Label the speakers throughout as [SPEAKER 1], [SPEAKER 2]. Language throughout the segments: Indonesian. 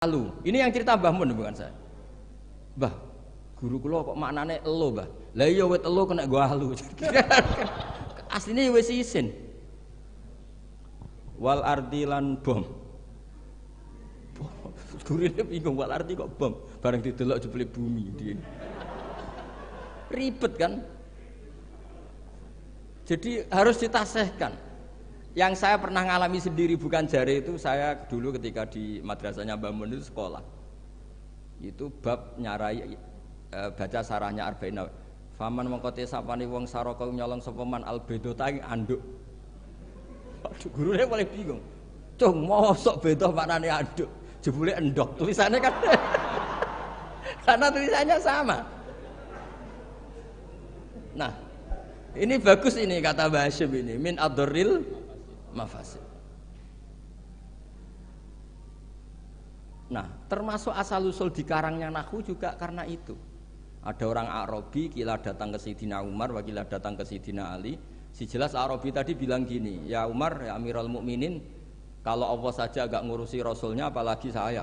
[SPEAKER 1] Halu. Ini yang cerita Mbah Mun bukan saya. Mbah, guru kula kok maknane elo, Mbah. Lah iya wit elo kena gua halu. Asline wis isin. Wal ardi lan bom. Gurine bingung wal ardi kok bom. Bareng didelok jebule bumi dia. Ribet kan? Jadi harus ditasehkan. Yang saya pernah ngalami sendiri bukan jari itu, saya dulu ketika di madrasahnya Mbah Mun itu sekolah. Itu bab nyarai baca sarahnya Arba'in. Faman mengkote sapane wong saraka nyolong sapa man albedo ta anduk. Aduh gurune paling bingung. Cung mosok beda maknane anduk. Jebule endok. Tulisannya kan karena tulisannya sama. Nah, ini bagus ini kata Mbah Hasyim ini min adril mafasid. Nah, termasuk asal usul di karangnya nahwu juga karena itu. Ada orang Arabi kila datang ke Sayyidina Umar, wakila datang ke Sayyidina Ali. Si jelas Arabi tadi bilang gini, ya Umar, ya Amirul Mukminin, kalau Allah saja agak ngurusi Rasulnya, apalagi saya.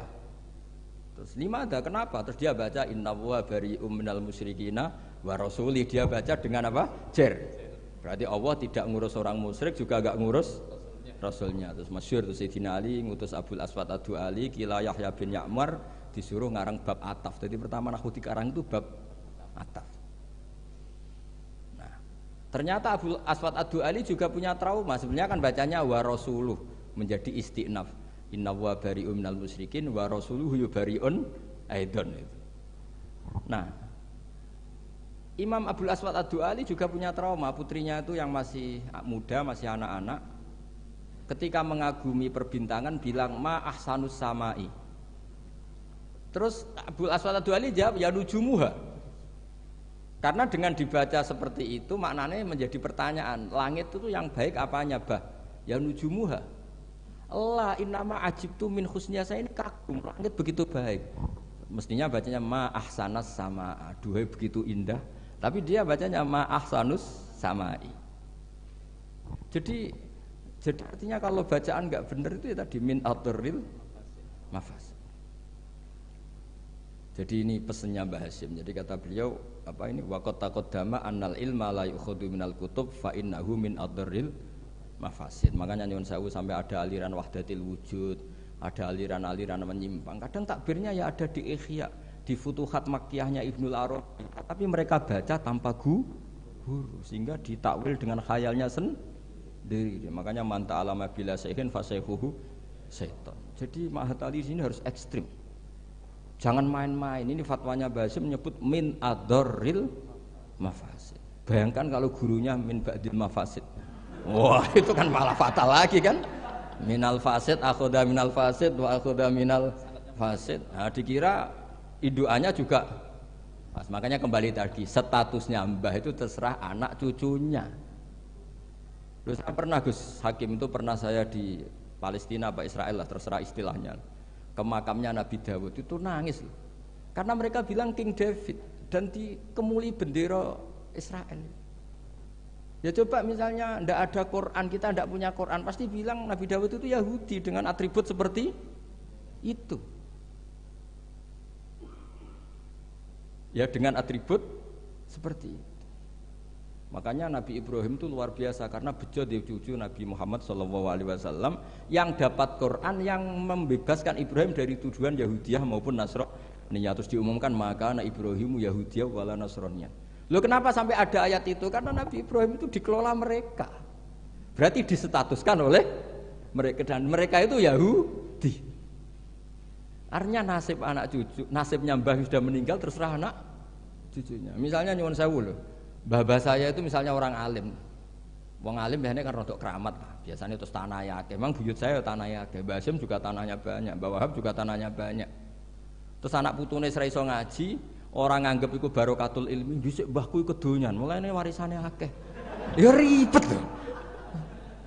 [SPEAKER 1] Terus lima ada kenapa? Terus dia baca innallaha bari'um minal musyrikina wa rasuli. Dia baca dengan apa? Jer. Berarti Allah tidak ngurus orang musyrik juga agak ngurus Rasulnya. Terus masyhur terus Sayyidina Ali ngutus Abul Aswad Ad-Du'ali kila Yahya bin Ya'mar disuruh ngarang bab ataf. Jadi pertama nahwu dikarang itu bab ataf. Nah, ternyata Abul Aswad Ad-Du'ali juga punya trauma. Sebenarnya kan bacanya wa rasuluh menjadi istinaf. Inna wa bari'un minal musyrikin wa rasuluhu bari'un aidon itu. Nah, Imam Abul Aswad Ad-Du'ali juga punya trauma. Putrinya itu yang masih muda, masih anak-anak, ketika mengagumi perbintangan bilang ma ahsanus samai. Terus Abul Aswad Ad-Du'ali jawab ya nujumuha. Karena dengan dibaca seperti itu maknanya menjadi pertanyaan, langit itu yang baik apanya, Bah? Ya nujumuha. Allah innama ajibtu min husniya, saya ini kagum langit begitu baik. Mestinya bacanya ma ahsanas sama, duhai begitu indah. Tapi dia bacanya ma ahsanus samai. Jadi artinya kalau bacaan nggak benar itu ya tadi min adril mafas. Jadi ini pesannya Mbah Hasyim. Jadi kata beliau apa ini waqad taqaddama annal ilma la yukhadhu minal kutub fa innahu min adril mafasid. Makanya nyuwun sewu sampai ada aliran wahdatil wujud, ada aliran-aliran menyimpang. Kadang takbirnya ya ada di Ihya, di Futuhat Makkiyahnya Ibnul Arabi. Tapi mereka baca tanpa guru sehingga ditakwil dengan khayalnya sendiri. Makanya man ta'alama bila syai'in fa syai'uhu syaitan. Jadi Mahatali sini harus ekstrim. Jangan main-main. Ini fatwanya Mbah Hasyim menyebut min adorril mafasid. Bayangkan kalau gurunya min ba'dil mafasid. Wah, itu kan malah fatal lagi kan? Minal fasid akhoda minal fasid wa akhoda minal fasid. Nah, dikira induannya juga pas. Makanya kembali tadi statusnya Mbah itu terserah anak cucunya. Terus saya pernah Gus Hakim itu pernah saya di Palestina apa Israel lah terserah istilahnya. Ke makamnya Nabi Dawud itu nangis loh. Karena mereka bilang King David dan dikemuli bendera Israel. Ya coba misalnya ndak ada Quran, kita ndak punya Quran, pasti bilang Nabi Dawud itu Yahudi dengan atribut seperti itu. Ya dengan atribut seperti itu. Makanya Nabi Ibrahim itu luar biasa karena bejo di cucu Nabi Muhammad SAW yang dapat Quran yang membebaskan Ibrahim dari tuduhan Yahudiyah maupun Nasraniyah. Terus diumumkan maka anak Ibrahimu Yahudiyah wala Nasraniyah. Loh kenapa sampai ada ayat itu? Karena Nabi Ibrahim itu dikelola mereka. Berarti disetatuskan oleh mereka dan mereka itu Yahudi. Artinya nasib anak cucu, nasibnya mbah sudah meninggal terserah anak cucunya. Misalnya nyuwun sewu loh. Mbah saya itu misalnya orang alim. Wong alim biasanya kan rodok keramat lah. Biasanya terus tanah ya. Memang buyut saya tanah ya. Mbah Hasyim juga tanahnya banyak. Mbah Wahab juga tanahnya banyak. Terus anak putune ora iso ngaji, orang nganggep iku barokatul ilmi, dhisik mbahku iku kedonyan, mulane warisane akeh. Ya ribet loh.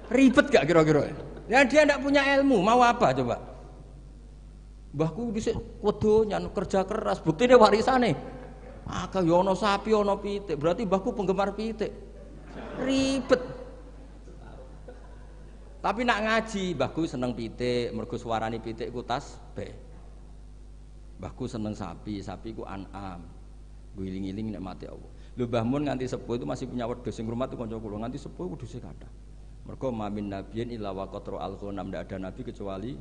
[SPEAKER 1] Ribet gak kira-kira? Ya dia ndak punya ilmu, mau apa coba? Mbahku dhisik kedonyan, kerja keras, buktine warisane akeh ya ana sapi ana pitik, berarti mbahku penggemar pitik. Ribet. Tapi nak ngaji, mbahku seneng pitik, mergo suarane pitik ku tasbih. Mbahku seneng sapi, sapi ku an'am. Guling-giling nikmati Allah. Lho Mbah Mun nganti sepuh itu masih punya wedhus sing rumah itu kanca kula nganti sepuh wedhuse kathah. Mergo mamin nabiyyin illa waqatra al-ghanam, ndak ada nabi kecuali.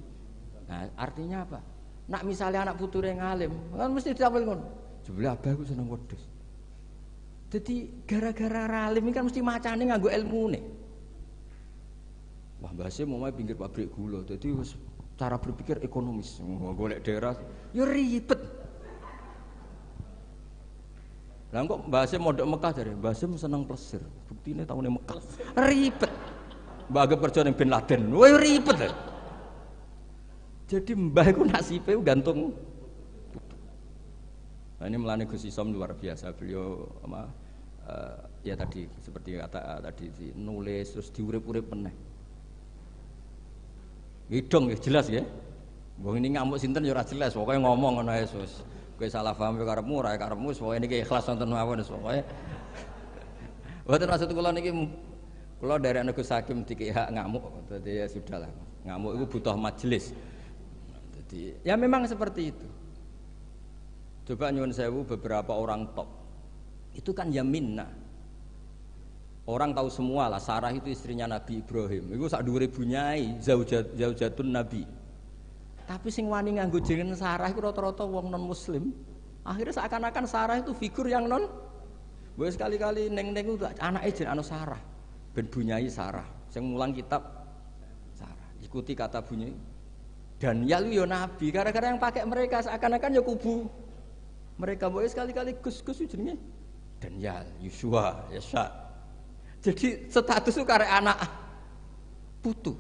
[SPEAKER 1] Nah, artinya apa? Nak misalnya anak puture ngalim, kan mesti ditampil ngono. Jebule abahku seneng wedhus. Jadi gara-gara ralim ini kan mesti macane nganggo ilmune. Wah, Mbah Sim mau pinggir pabrik gula. Jadi cara berpikir ekonomis, golek daerah, ya ribet. Lah kok Mbah Sim mondok Mekah jare, Mbah Sim seneng plesir. Buktine taune Mekah. Ribet. Mbah anggap kerja ning Bin Laden. Wah, ribet. Jadi mbah iku nasibe gantung. Nah, ini melani Gus Isom luar biasa. Beliau ya tadi seperti kata tadi nulis terus diurip-urip meneh. Hidung ya jelas ya. Wong ini ngamuk sinten ya ora jelas, pokoke ngomong ngono ae sus. Kowe salah paham ya karepmu, ora karepmu, pokoke niki ikhlas wonten mawon pokoke. Mboten maksud kula niki kula dari anak Gus Hakim diki hak ngamuk, dadi ya sudahlah. Ngamuk itu butuh majelis. Jadi ya memang seperti itu. Coba nyuwun sewu beberapa orang top. Itu kan ya minna. Orang tahu semua lah Sarah itu istrinya Nabi Ibrahim. Iku sak dhuwure bunyai, zaujatun Nabi. Tapi sing wani nganggo jeneng Sarah iku rata-rata wong non muslim. Akhirnya seakan-akan Sarah itu figur yang non. Wes sekali-kali neng-neng itu anake jeneng Sarah. Ben bunyai Sarah. Sing mulang kitab Sarah. Ikuti kata bunyai. Dan ya lu yo Nabi. Gara-gara yang pakai mereka seakan-akan ya kubu. Mereka boleh sekali-kali Gus-Gus jenenge Daniel, Yusua, Yasa. Jadi status itu karek anak putu.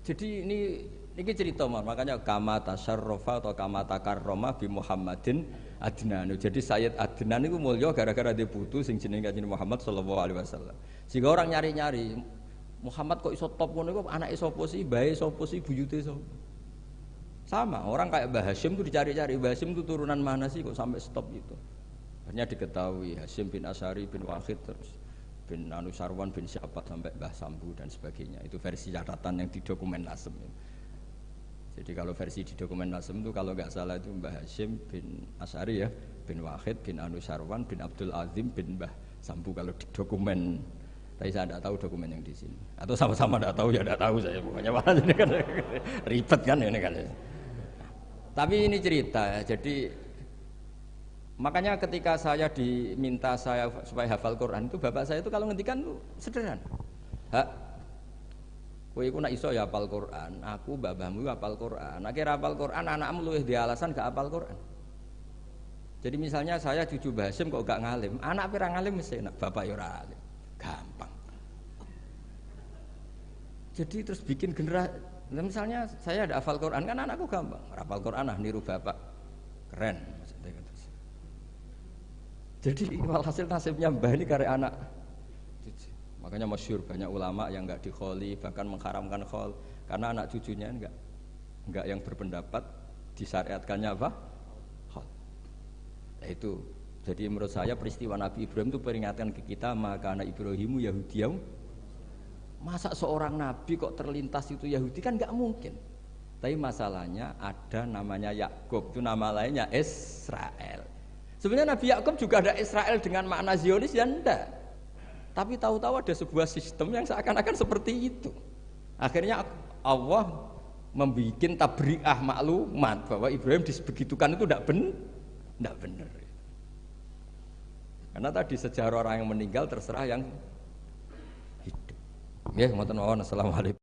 [SPEAKER 1] Jadi ini cerita makanya kama tasyarrafa atau kama takarrama bi Muhammadin Adnan. Jadi Sayyid Adnan itu mulya gara-gara dia putu sing jenenge Kanjeng Muhammad sallallahu alaihi wasallam. Sehingga orang nyari-nyari Muhammad kok iso top ngono iku anake sapa sih, bae sapa sih, buyute sapa. Sama, orang kayak Mbah Hashim itu dicari-cari, Mbah Hashim itu turunan mana sih kok sampai stop gitu. Akhirnya diketahui Hashim bin Asyari bin Wahid terus bin Anusarwan bin siapa sampai Mbah Sambu dan sebagainya. Itu versi catatan yang di dokumen Nasem. Jadi kalau versi di dokumen Nasem itu kalau nggak salah itu Mbah Hashim bin Asyari ya, bin Wahid bin Anusarwan bin Abdul Azim bin Mbah Sambu kalau di dokumen. Tapi saya tidak tahu dokumen yang di sini. Atau sama-sama tidak tahu ya tidak tahu saya pokoknya malah ini kan ribet kan ini kan. Tapi ini cerita ya, jadi makanya ketika saya diminta saya supaya hafal Quran itu bapak saya itu kalau ngendikan itu sederhana. Hak, kowe iku nak iso ya hafal Quran, aku babahmu hafal Quran. Akhirnya hafal Quran, anakmu luwih di alasan gak hafal Quran. Jadi misalnya saya cucu Mbah Hasyim kok gak ngalim, anak pirang ngalim mesti enak, bapak ya ora alim. Gampang. Jadi terus bikin generasi. Misalnya saya ada hafal Quran kan anakku gampang, hafal Quran niru bapak, keren. Jadi walhasil nasibnya Mbah ini karya anak. Makanya masyhur banyak ulama yang enggak dikholi bahkan mengharamkan khol karena anak cucunya enggak yang berpendapat disyariatkannya apa? Khol. Nah, itu. Jadi menurut saya peristiwa Nabi Ibrahim itu peringatkan ke kita maka anak Ibrahimu Yahudiyah. Masa seorang nabi kok terlintas itu Yahudi kan nggak mungkin. Tapi masalahnya ada namanya Yakub, itu nama lainnya Israel. Sebenarnya Nabi Yakub juga ada Israel dengan makna Zionis ya enggak. Tapi tahu-tahu ada sebuah sistem yang seakan-akan seperti itu. Akhirnya Allah membuat tabri'ah maklumat bahwa Ibrahim disebegitukan itu enggak benar. Karena tadi sejarah orang yang meninggal terserah yang hidup. Ya, ngoten mawon. Assalamualaikum.